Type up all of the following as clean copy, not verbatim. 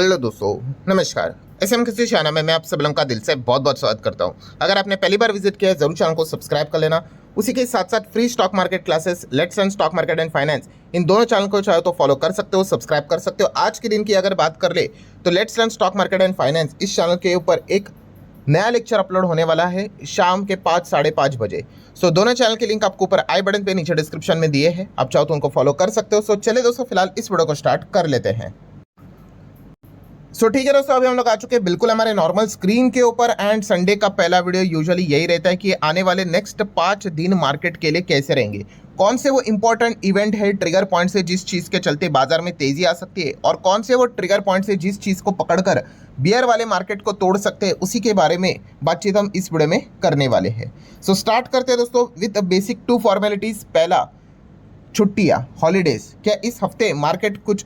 Hello दोस्तों, नमस्कार। SM कृषि चैनल में मैं आप सब लोगों का दिल से बहुत बहुत स्वागत करता हूं। अगर आपने पहली बार विजिट किया है जरूर चैनल को सब्सक्राइब कर लेना। उसी के साथ साथ free stock market classes, let's learn stock market and finance, इन दोनों चैनल को चाहे तो फॉलो कर सकते हो, सब्सक्राइब कर सकते हो। आज के दिन की अगर बात कर ले तो let's learn stock market and finance इस चैनल के ऊपर एक नया लेक्चर अपलोड होने वाला है शाम के 5 साढ़े 5 बजे। सो दोनों चैनल के लिंक आपको ऊपर आई बटन पे नीचे डिस्क्रिप्शन में दिए हैं, आप चाहो तो उनको फॉलो कर सकते हो। सो चले दोस्तों, फिलहाल इस वीडियो को स्टार्ट कर लेते हैं। ठीक है दोस्तों, अभी हम लोग आ चुके हैं बिल्कुल हमारे नॉर्मल स्क्रीन के ऊपर। एंड संडे का पहला वीडियो यूजुअली यही रहता है कि आने वाले नेक्स्ट 5 दिन मार्केट के लिए कैसे रहेंगे, कौन से वो इंपॉर्टेंट इवेंट है, ट्रिगर पॉइंट से जिस चीज़ के चलते बाजार में तेजी आ सकती है, और कौन से वो ट्रिगर पॉइंट से जिस चीज़ को पकड़कर बियर वाले मार्केट को तोड़ सकते हैं, उसी के बारे में बातचीत हम इस वीडियो में करने वाले हैं। सो स्टार्ट करते हैं दोस्तों विद बेसिक 2 फॉर्मेलिटीज़। पहला, छुट्टियाँ, हॉलीडेज। क्या इस हफ्ते मार्केट कुछ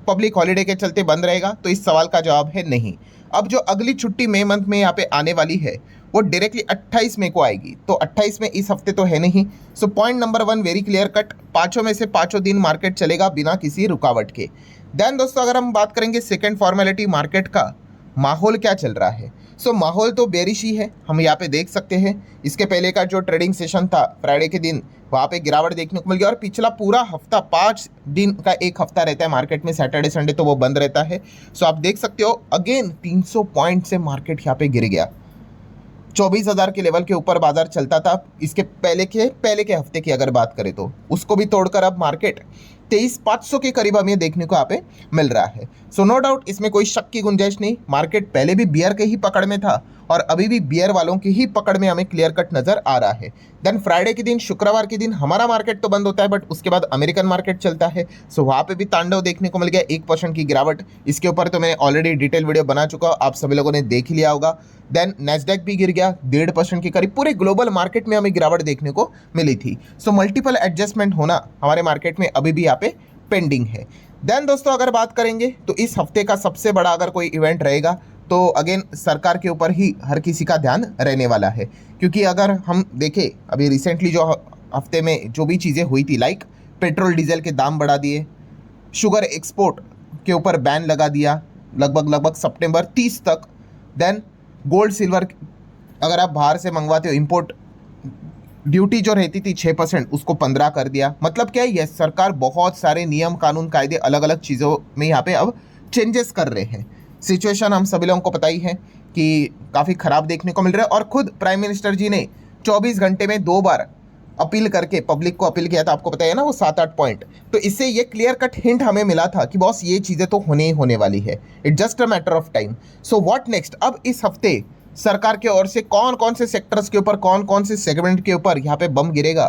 पब्लिक हॉलीडे के चलते बंद रहेगा? तो इस सवाल का जवाब है नहीं। अब जो अगली छुट्टी मई मंथ में यहाँ पे आने वाली है वो डायरेक्टली 28 मई को आएगी, तो 28 में इस हफ्ते तो है नहीं। So point number 1 very clear cut, पाँचों में से पाँचों दिन मार्केट चलेगा बिना किसी रुकावट के। देन दोस्तों अगर हम बात करेंगे सेकेंड फॉर्मेलिटी, मार्केट का माहौल क्या चल रहा है। सो माहौल तो बेरिश ही है, हम यहाँ पे देख सकते हैं। इसके पहले का जो ट्रेडिंग सेशन था फ्राइडे के दिन, वहाँ पे गिरावट देखने को मिल गया। और पिछला पूरा हफ्ता, 5 दिन का एक हफ्ता रहता है मार्केट में, सैटरडे संडे तो वो बंद रहता है। सो आप देख सकते हो अगेन 300 पॉइंट से मार्केट यहाँ पे गिर गया। 24,000 के लेवल के ऊपर बाजार चलता था इसके पहले के हफ्ते की अगर बात करें तो, उसको भी तोड़कर अब मार्केट 23,500 के करीब हमें देखने को यहाँ पे मिल रहा है। सो नो डाउट इसमें कोई शक की गुंजाइश नहीं, मार्केट पहले भी बियर के ही पकड़ में था और अभी भी बियर वालों की ही पकड़ में हमें क्लियर कट नजर आ रहा है। देन फ्राइडे के दिन, शुक्रवार के दिन हमारा मार्केट तो बंद होता है, बट उसके बाद अमेरिकन मार्केट चलता है। सो वहाँ पे भी तांडव देखने को मिल गया, 1% की गिरावट। इसके ऊपर तो मैंने ऑलरेडी डिटेल वीडियो बना चुका हूँ, आप सभी लोगों ने देख ही लिया होगा। देन नैस्डैक भी गिर गया 1.5% के करीब, पूरे ग्लोबल मार्केट में हमें गिरावट देखने को मिली थी। सो मल्टीपल एडजस्टमेंट होना हमारे मार्केट में अभी भी यहाँ पे पेंडिंग है। देन दोस्तों अगर बात करेंगे तो इस हफ्ते का सबसे बड़ा अगर कोई इवेंट रहेगा तो अगेन सरकार के ऊपर ही हर किसी का ध्यान रहने वाला है। क्योंकि अगर हम देखें अभी रिसेंटली जो हफ्ते में जो भी चीज़ें हुई थी, लाइक पेट्रोल डीजल के दाम बढ़ा दिए, शुगर एक्सपोर्ट के ऊपर बैन लगा दिया लगभग सितंबर 30 तक। देन गोल्ड सिल्वर अगर आप बाहर से मंगवाते हो, इंपोर्ट ड्यूटी जो रहती थी 6% उसको 15 कर दिया। मतलब क्या है, यह सरकार बहुत सारे नियम कानून कायदे अलग अलग चीज़ों में यहाँ पे अब चेंजेस कर रहे हैं। सिचुएशन हम सभी लोगों को पता ही है कि काफ़ी ख़राब देखने को मिल रहा है। और खुद प्राइम मिनिस्टर जी ने 24 घंटे में 2 बार अपील करके पब्लिक को अपील किया था, आपको पता है ना, वो 7-8 पॉइंट। तो इससे ये क्लियर कट हिंट हमें मिला था कि बॉस ये चीज़ें तो होने ही होने वाली है, it just a matter of time. So what next? अब इस हफ्ते सरकार की ओर से कौन कौन से सेक्टर्स के ऊपर, कौन कौन से सेगमेंट के ऊपर यहाँ पे बम गिरेगा,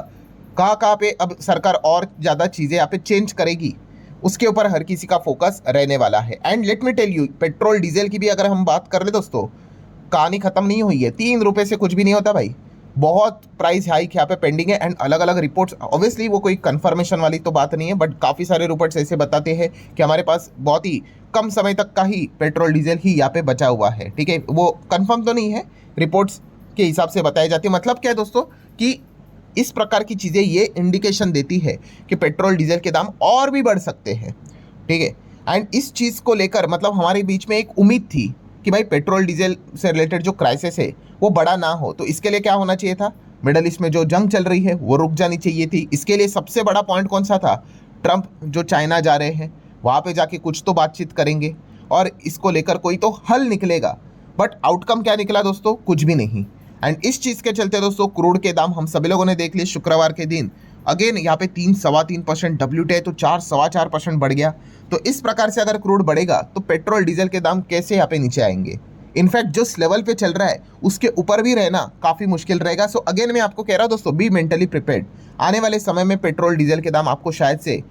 कहाँ पे अब सरकार और ज़्यादा चीज़ें यहाँ पे चेंज करेगी, उसके ऊपर हर किसी का फोकस रहने वाला है। And let me tell you, petrol diesel की भी अगर हम बात कर ले दोस्तों, कहानी खत्म नहीं हुई है। 3 रुपये से कुछ भी नहीं होता भाई, बहुत प्राइस हाइक यहाँ पे पेंडिंग है। एंड अलग अलग रिपोर्ट्स, ऑब्वियसली वो कोई कंफर्मेशन वाली तो बात नहीं है, बट काफ़ी सारे रिपोर्ट्स ऐसे बताते हैं कि हमारे पास बहुत ही कम समय तक का ही पेट्रोल डीजल ही यहाँ पे बचा हुआ है। ठीक है, वो कंफर्म तो नहीं है, रिपोर्ट्स के हिसाब से बताई जाती है। मतलब क्या है दोस्तों कि इस प्रकार की चीज़ें ये इंडिकेशन देती है कि पेट्रोल डीजल के दाम और भी बढ़ सकते हैं। ठीक है, एंड इस चीज़ को लेकर मतलब हमारे बीच में एक उम्मीद थी कि भाई पेट्रोल डीजल से रिलेटेड जो क्राइसिस है वो बड़ा ना हो। तो इसके लिए क्या होना चाहिए था, मिडल ईस्ट में जो जंग चल रही है वो रुक जानी चाहिए थी। इसके लिए सबसे बड़ा पॉइंट कौन सा था? ट्रंप जो चाइना जा रहे हैं, वहाँ पे जाके कुछ तो बातचीत करेंगे और इसको लेकर कोई तो हल निकलेगा। बट आउटकम क्या निकला दोस्तों? कुछ भी नहीं। एंड इस चीज़ के चलते दोस्तों क्रूड के दाम हम सभी लोगों ने देख लिए शुक्रवार के दिन, अगेन यहाँ पे 3-3.25%, WTI तो 4-4.25% बढ़ गया। तो इस प्रकार से अगर क्रूड बढ़ेगा तो पेट्रोल डीजल के दाम कैसे यहाँ पे नीचे आएंगे? इनफैक्ट जो लेवल पे चल रहा है उसके ऊपर भी रहना काफ़ी मुश्किल रहेगा। सो अगेन मैं आपको कह रहा हूँ दोस्तों, बी मेंटली प्रिपेयर्ड। आने वाले समय में पेट्रोल डीजल के दाम आपको शायद से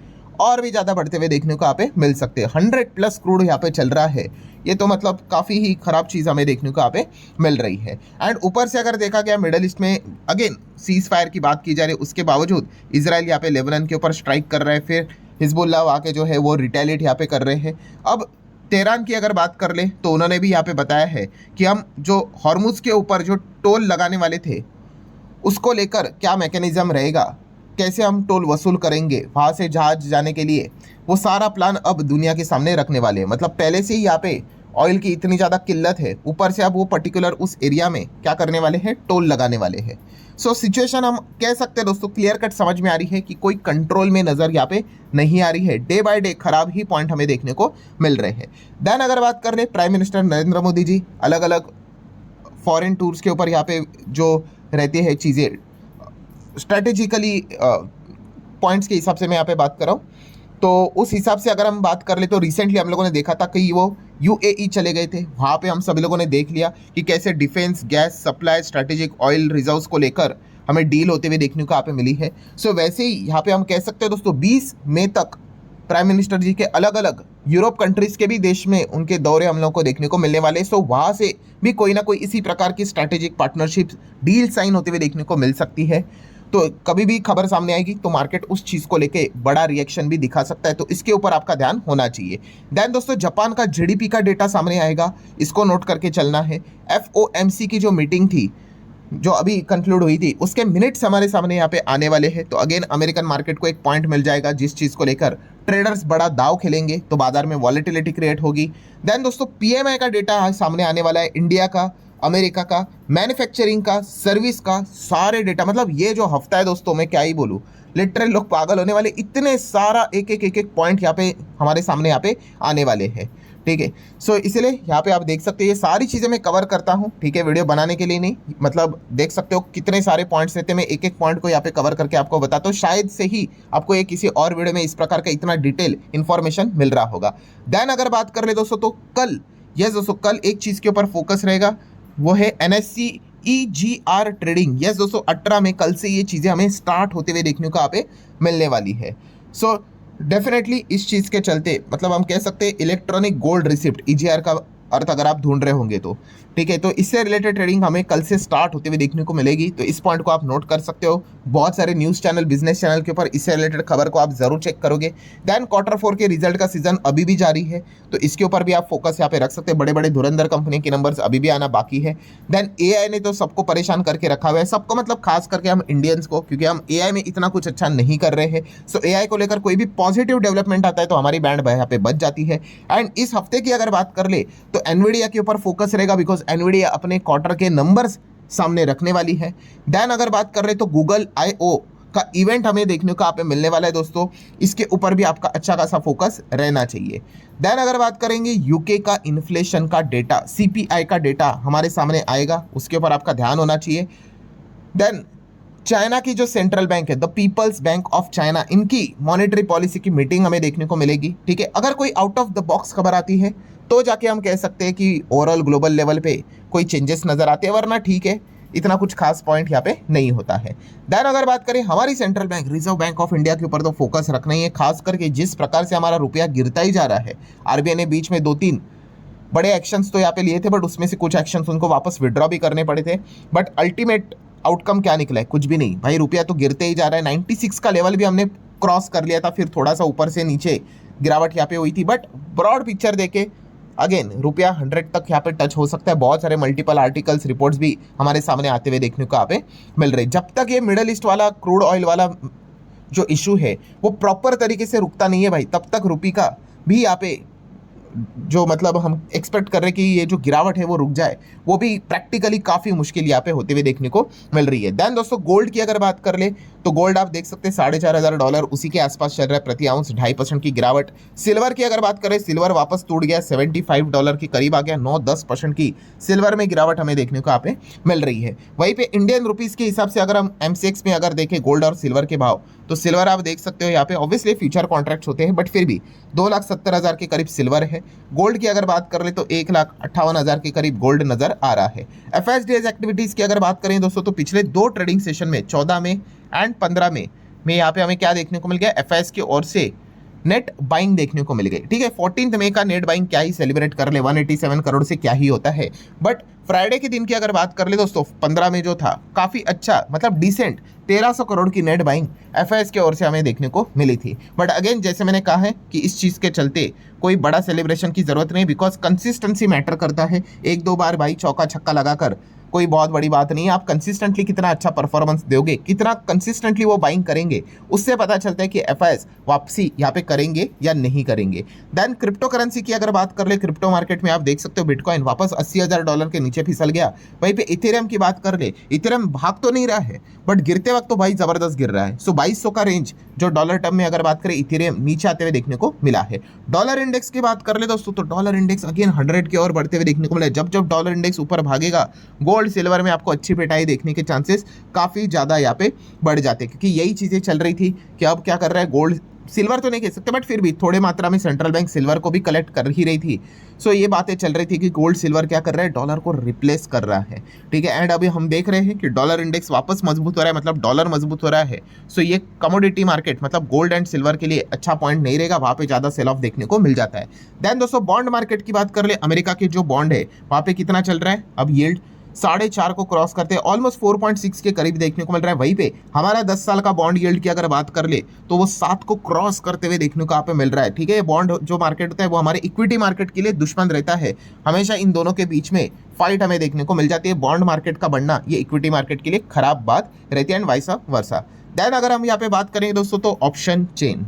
और भी ज़्यादा बढ़ते हुए देखने को यहाँ पे मिल सकते हैं। 100+ क्रूड यहाँ पे चल रहा है, ये तो मतलब काफ़ी ही ख़राब चीज़ हमें देखने को यहाँ पे मिल रही है। एंड ऊपर से अगर देखा गया मिडल ईस्ट में अगेन सीज फायर की बात की जा रही है, उसके बावजूद इजराइल यहाँ पे लेबनान के ऊपर स्ट्राइक कर रहा है, फिर हिजबुल्लाह आके जो है वो रिटेलिएट यहाँ पे कर रहे हैं। अब तेहरान की अगर बात कर ले तो उन्होंने भी यहाँ पे बताया है कि हम जो हॉर्मुज के ऊपर जो टोल लगाने वाले थे उसको लेकर क्या मैकेनिज्म रहेगा कैसे हम टोल वसूल करेंगे वहाँ से जहाज जाने के लिए, वो सारा प्लान अब दुनिया के सामने रखने वाले हैं। मतलब पहले से ही यहाँ पे ऑयल की इतनी ज़्यादा किल्लत है, ऊपर से अब वो पर्टिकुलर उस एरिया में क्या करने वाले हैं, टोल लगाने वाले हैं। सो सिचुएशन हम कह सकते हैं दोस्तों क्लियर कट समझ में आ रही है कि कोई कंट्रोल में नज़र यहाँ पे नहीं आ रही है। डे बाय डे खराब ही पॉइंट हमें देखने को मिल रहे हैं। देन अगर बात कर ले प्राइम मिनिस्टर नरेंद्र मोदी जी अलग अलग फॉरेन टूर्स के ऊपर यहाँ पे जो रहती है चीज़ें स्ट्रेटेजिकली पॉइंट्स के हिसाब से मैं यहाँ पे बात कर रहा हूँ, तो उस हिसाब से अगर हम बात कर ले तो रिसेंटली हम लोगों ने देखा था कि वो यूएई चले गए थे। वहाँ पे हम सभी लोगों ने देख लिया कि कैसे defence, gas supply, strategic oil reserves को लेकर हमें डील होते हुए देखने को यहाँ पे मिली है। सो वैसे ही यहाँ पे हम कह सकते हैं दोस्तों 20 मई तक प्राइम मिनिस्टर जी के अलग अलग यूरोप कंट्रीज़ के भी देश में उनके दौरे हम लोगों को देखने को मिलने वाले। सो वहाँ से भी कोई ना कोई इसी प्रकार की स्ट्रैटेजिक पार्टनरशिप डील साइन होते हुए देखने को मिल सकती है। तो कभी भी खबर सामने आएगी तो मार्केट उस चीज़ को लेके बड़ा रिएक्शन भी दिखा सकता है, तो इसके ऊपर आपका ध्यान होना चाहिए। देन दोस्तों जापान का जीडीपी का डेटा सामने आएगा, इसको नोट करके चलना है। FOMC की जो मीटिंग थी जो अभी कंक्लूड हुई थी उसके मिनट्स हमारे सामने यहाँ पे आने वाले हैं, तो अगेन अमेरिकन मार्केट को एक पॉइंट मिल जाएगा जिस चीज़ को लेकर ट्रेडर्स बड़ा दाव खेलेंगे, तो बाजार में वॉलेटिलिटी क्रिएट होगी। देन दोस्तों PMI का डेटा सामने आने वाला है, इंडिया का, अमेरिका का, मैन्युफैक्चरिंग का, सर्विस का, सारे डेटा। मतलब ये जो हफ्ता है दोस्तों मैं क्या ही बोलूँ, लिटरल लोग पागल होने वाले, इतने सारा एक एक पॉइंट यहाँ पे हमारे सामने यहाँ पे आने वाले हैं। ठीक है, सो इसलिए यहाँ पे आप देख सकते हैं ये सारी चीज़ें मैं कवर करता हूँ। ठीक है, वीडियो बनाने के लिए नहीं, मतलब देख सकते हो कितने सारे पॉइंट्स रहते हैं, मैं एक एक पॉइंट को यहाँ पे कवर करके आपको बताता हूँ। शायद से ही आपको एक किसी और वीडियो में इस प्रकार का इतना डिटेल इन्फॉर्मेशन मिल रहा होगा। देन अगर बात कर ले दोस्तों तो कल, यस दोस्तों कल एक चीज़ के ऊपर फोकस रहेगा, वो है NSE EGR ट्रेडिंग। यस दोस्तों 18 में कल से ये चीज़ें हमें स्टार्ट होते हुए देखने को यहाँ पे मिलने वाली है। सो डेफिनेटली इस चीज़ के चलते मतलब हम कह सकते हैं इलेक्ट्रॉनिक गोल्ड रिसिप्ट EGR का अर्थ अगर आप ढूंढ रहे होंगे तो ठीक है, तो इससे रिलेटेड ट्रेडिंग हमें कल से स्टार्ट होते हुए देखने को मिलेगी, तो इस पॉइंट को आप नोट कर सकते हो। बहुत सारे न्यूज़ चैनल, बिजनेस चैनल के ऊपर इससे रिलेटेड खबर को आप जरूर चेक करोगे। देन Q4 के रिजल्ट का सीजन अभी भी जारी है, तो इसके ऊपर भी आप फोकस यहाँ पे रख सकते हैं। बड़े बड़े धुरंधर कंपनी के नंबर्स अभी भी आना बाकी है। देन AI ने तो सबको परेशान करके रखा हुआ है, सबको मतलब खास करके हम इंडियंस को, क्योंकि हम AI में इतना कुछ अच्छा नहीं कर रहे हैं। सो AI को लेकर कोई भी पॉजिटिव डेवलपमेंट आता है तो हमारी बैंड यहाँ पे बच जाती है। एंड इस हफ्ते की अगर बात कर ले तो एनवीडिया के ऊपर फोकस रहेगा, बिकॉज एनवीडिया अपने क्वार्टर के नंबर्स सामने रखने वाली है। देन अगर बात कर रहे तो गूगल I/O का इवेंट हमें देखने को यहाँ पे मिलने वाला है दोस्तों, इसके ऊपर भी आपका अच्छा खासा फोकस रहना चाहिए। देन अगर बात करेंगे यूके का इन्फ्लेशन का डेटा, CPI का डेटा हमारे सामने आएगा, उसके ऊपर आपका ध्यान होना चाहिए। देन चाइना की जो सेंट्रल बैंक है, the People's Bank of China, इनकी मॉनेटरी पॉलिसी की मीटिंग हमें देखने को मिलेगी। ठीक है, अगर कोई आउट ऑफ द बॉक्स खबर आती है तो जाके हम कह सकते हैं कि ओवरऑल ग्लोबल लेवल पे कोई चेंजेस नजर आते हैं, वरना ठीक है इतना कुछ खास पॉइंट यहाँ पे नहीं होता है। देन अगर बात करें हमारी central bank, reserve bank of India के ऊपर तो फोकस रखना ही है, खास करके जिस प्रकार से हमारा रुपया गिरता ही जा रहा है। RBI ने बीच में 2-3 बड़े एक्शंस तो यहाँ पे लिए थे, बट उसमें से कुछ एक्शंस उनको वापस विड्रॉ भी करने पड़े थे। बट अल्टीमेट आउटकम क्या निकला है, कुछ भी नहीं भाई, रुपया तो गिरते ही जा रहा है। 96 का लेवल भी हमने क्रॉस कर लिया था, फिर थोड़ा सा ऊपर से नीचे गिरावट यहाँ पे हुई थी, बट ब्रॉड पिक्चर देखे अगेन रुपया 100 तक यहाँ पे टच हो सकता है। बहुत सारे मल्टीपल आर्टिकल्स, रिपोर्ट्स भी हमारे सामने आते हुए देखने को यहाँ पे मिल रहे। जब तक ये मिडल ईस्ट वाला क्रूड ऑयल वाला जो इशू है वो प्रॉपर तरीके से रुकता नहीं है भाई, तब तक रुपये का भी यहाँ पे जो मतलब हम एक्सपेक्ट कर रहे हैं कि ये जो गिरावट है वो रुक जाए, वो भी प्रैक्टिकली काफ़ी मुश्किल यहाँ पे होते हुए देखने को मिल रही है। देन दोस्तों गोल्ड की अगर बात कर ले तो गोल्ड आप देख सकते हैं $4,500 उसी के आसपास चल रहा है प्रति आउंस, 2.5% की गिरावट। सिल्वर की अगर बात करें, सिल्वर वापस टूट गया, $75 के करीब आ गया, 9-10% की सिल्वर में गिरावट हमें देखने को यहाँ पे मिल रही है। वहीं पे इंडियन रुपीज़ के हिसाब से अगर हम MCX में अगर देखें गोल्ड और सिल्वर के भाव, तो सिल्वर आप देख सकते हो यहाँ पे ऑब्वियसली फ्यूचर कॉन्ट्रैक्ट्स होते हैं, बट फिर भी 2,70,000 के करीब सिल्वर है। गोल्ड की अगर बात कर ले तो 1,58,000 के करीब गोल्ड नजर आ रहा है। FSDS एक्टिविटीज की अगर बात करें दोस्तों तो पिछले 2 ट्रेडिंग सेशन में 14 में एंड 15 में यहाँ पे हमें क्या देखने को मिल गया, FIS की ओर से नेट बाइंग देखने को मिल गई। ठीक है, 14 मई का नेट बाइंग क्या ही सेलिब्रेट कर ले, 187 करोड़ से क्या ही होता है। बट फ्राइडे के दिन की अगर बात कर ले दोस्तों, 15 में जो था काफ़ी अच्छा मतलब डिसेंट 1300 करोड़ की नेट बाइंग FIS की ओर से हमें देखने को मिली थी। बट अगेन जैसे मैंने कहा है कि इस चीज़ के चलते कोई बड़ा सेलिब्रेशन की ज़रूरत नहीं, बिकॉज कंसिस्टेंसी मैटर करता है। 1-2 बार भाई चौका छक्का लगाकर कोई बहुत बड़ी बात नहीं है। आप कंसिस्टेंटली कितना अच्छा परफॉर्मेंस दोगे, कितना कंसिस्टेंटली वो बाइंग करेंगे, उससे पता चलता है कि एफआईएस वापसी यहाँ पे करेंगे या नहीं करेंगे। देन क्रिप्टो करेंसी की अगर बात कर ले, क्रिप्टो मार्केट में आप देख सकते हो बिटकॉइन वापस $80,000 के नीचे फिसल गया। वहीं पे इथेरियम की बात कर ले, इथेरियम भाग तो नहीं रहा है बट गिरते वक्त तो भाई जबरदस्त गिर रहा है। सो 2200 का रेंज जो डॉलर टर्म में अगर बात करें इथेरियम नीचे आते हुए देखने को मिला है। डॉलर इंडेक्स की बात कर ले दोस्तों, तो डॉलर इंडेक्स अगेन 100 की ओर बढ़ते हुए देखने को मिला है। जब जब डॉलर इंडेक्स ऊपर भागेगा, गोल्ड सिल्वर में आपको अच्छी पिटाई देखने के चांसेस काफी ज्यादा यहाँ पे बढ़ जाते हैं, क्योंकि यही चीजें चल रही थी कि अब क्या कर रहा है गोल्ड, सिल्वर तो नहीं कह सकते बट फिर भी थोड़े मात्रा में सेंट्रल बैंक सिल्वर को भी कलेक्ट कर ही रही थी। सो ये बातें चल रही थी कि गोल्ड सिल्वर क्या कर रहा है, डॉलर को रिप्लेस कर रहा है, ठीक है। एंड अभी हम देख रहे हैं कि डॉलर इंडेक्स वापस मजबूत हो रहा है, मतलब डॉलर मजबूत हो रहा है। सो ये कमोडिटी मार्केट मतलब गोल्ड एंड सिल्वर के लिए अच्छा पॉइंट नहीं रहेगा, वहाँ पे ज़्यादा सेल ऑफ देखने को मिल जाता है। देन दोस्तों बॉन्ड मार्केट की बात कर ले, अमेरिका के जो बॉन्ड है वहाँ पे कितना चल रहा है, अब यील्ड 4.5 को क्रॉस करते हैं, ऑलमोस्ट 4.6 के करीब देखने को मिल रहा है। वहीं पे हमारा 10 साल का बॉन्ड यील्ड की अगर बात कर ले तो वो 7 को क्रॉस करते हुए देखने को यहाँ पे मिल रहा है, ठीक है। ये बॉन्ड जो मार्केट होता है वो हमारे इक्विटी मार्केट के लिए दुश्मन रहता है, हमेशा इन दोनों के बीच में फाइट हमें देखने को मिल जाती है। बॉन्ड मार्केट का बढ़ना ये इक्विटी मार्केट के लिए खराब बात रहती है एंड वाइस वर्सा। देन अगर हम यहाँ पे बात करेंगे दोस्तों तो option chain.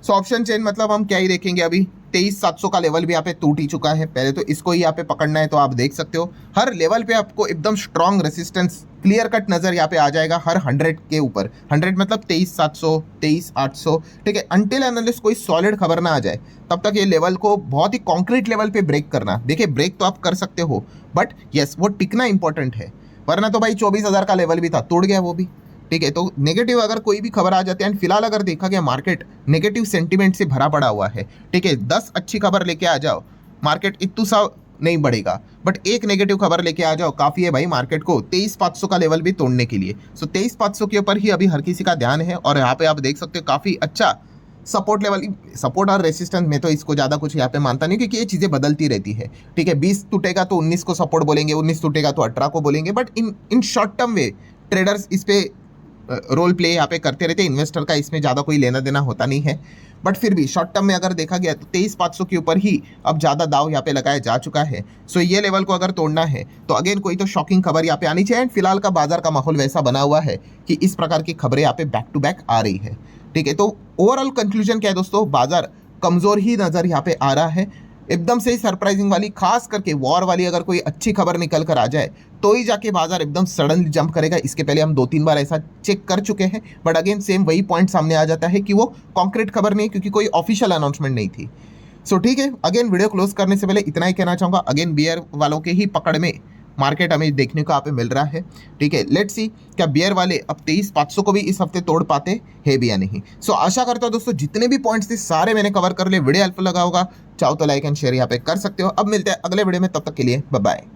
So option chain मतलब हम क्या ही देखेंगे, अभी 23,700 का लेवल भी यहाँ पे टूट ही चुका है। पहले तो इसको ही यहाँ पे पकड़ना है, तो आप देख सकते हो हर लेवल पे आपको एकदम स्ट्रॉन्ग रेसिस्टेंस क्लियर कट नजर यहाँ पे आ जाएगा हर 100 के ऊपर। 100 मतलब 23,700, 23,800, ठीक है। अनटिल एनालिस्ट कोई सॉलिड खबर ना आ जाए तब तक ये लेवल को बहुत ही कॉन्क्रीट लेवल पे ब्रेक करना, देखिए ब्रेक तो आप कर सकते हो बट यस वो टिकना इंपॉर्टेंट है, वरना तो भाई 24,000 का लेवल भी था, टूट गया वो भी, ठीक है। तो नेगेटिव अगर कोई भी खबर आ जाती है एंड फिलहाल अगर देखा गया मार्केट नेगेटिव सेंटीमेंट से भरा पड़ा हुआ है, ठीक है। 10 अच्छी खबर लेके आ जाओ, मार्केट इतू सा नहीं बढ़ेगा बट एक नेगेटिव खबर लेके आ जाओ काफी है भाई मार्केट को 23,500 का लेवल भी तोड़ने के लिए। सो 23,500 के ऊपर ही अभी हर किसी का ध्यान है और यहाँ पे आप देख सकते हो काफी अच्छा सपोर्ट लेवल, सपोर्ट और रेसिस्टेंस में तो इसको ज़्यादा कुछ यहाँ पे मानता नहीं, क्योंकि ये चीज़ें बदलती रहती है, ठीक है। 20 टूटेगा तो 19 को सपोर्ट बोलेंगे, 19 टूटेगा तो 18 को बोलेंगे, but in short term way traders इस पे रोल प्ले यहाँ पे करते रहते हैं, इन्वेस्टर का इसमें ज़्यादा कोई लेना देना होता नहीं है। बट फिर भी शॉर्ट टर्म में अगर देखा गया तो 23,500 के ऊपर ही अब ज़्यादा दाव यहाँ पे लगाया जा चुका है। सो ये लेवल को अगर तोड़ना है तो अगेन कोई तो शॉकिंग खबर यहाँ पे आनी चाहिए एंड फिलहाल का बाजार का माहौल वैसा बना हुआ है कि इस प्रकार की खबरें यहाँ पे बैक टू बैक आ रही है, ठीक है। तो ओवरऑल कंक्लूजन क्या है दोस्तों, बाजार कमज़ोर ही नज़र यहाँ पे आ रहा है। एकदम से ही सरप्राइजिंग वाली, खास करके वॉर वाली अगर कोई अच्छी खबर निकल कर आ जाए तो ही जाके बाजार एकदम सडनली जंप करेगा। इसके पहले हम 2-3 बार ऐसा चेक कर चुके हैं बट अगेन सेम वही पॉइंट सामने आ जाता है कि वो कॉन्क्रीट खबर नहीं, क्योंकि कोई ऑफिशियल अनाउंसमेंट नहीं थी। सो ठीक है, अगेन वीडियो क्लोज करने से पहले इतना ही कहना चाहूँगा, अगेन बियर वालों के ही पकड़ में मार्केट हमें देखने को यहाँ पे मिल रहा है, ठीक है। लेट्स सी क्या बियर वाले अब 23,500 को भी इस हफ्ते तोड़ पाते हैं भी या नहीं। सो आशा करता हूँ दोस्तों जितने भी पॉइंट्स थे सारे मैंने कवर कर लिए, वीडियो हेल्पफुल लगा होगा, चाहो तो लाइक एंड शेयर यहाँ पे कर सकते हो। अब मिलते हैं अगले वीडियो में, तब तक के लिए बाय बाय।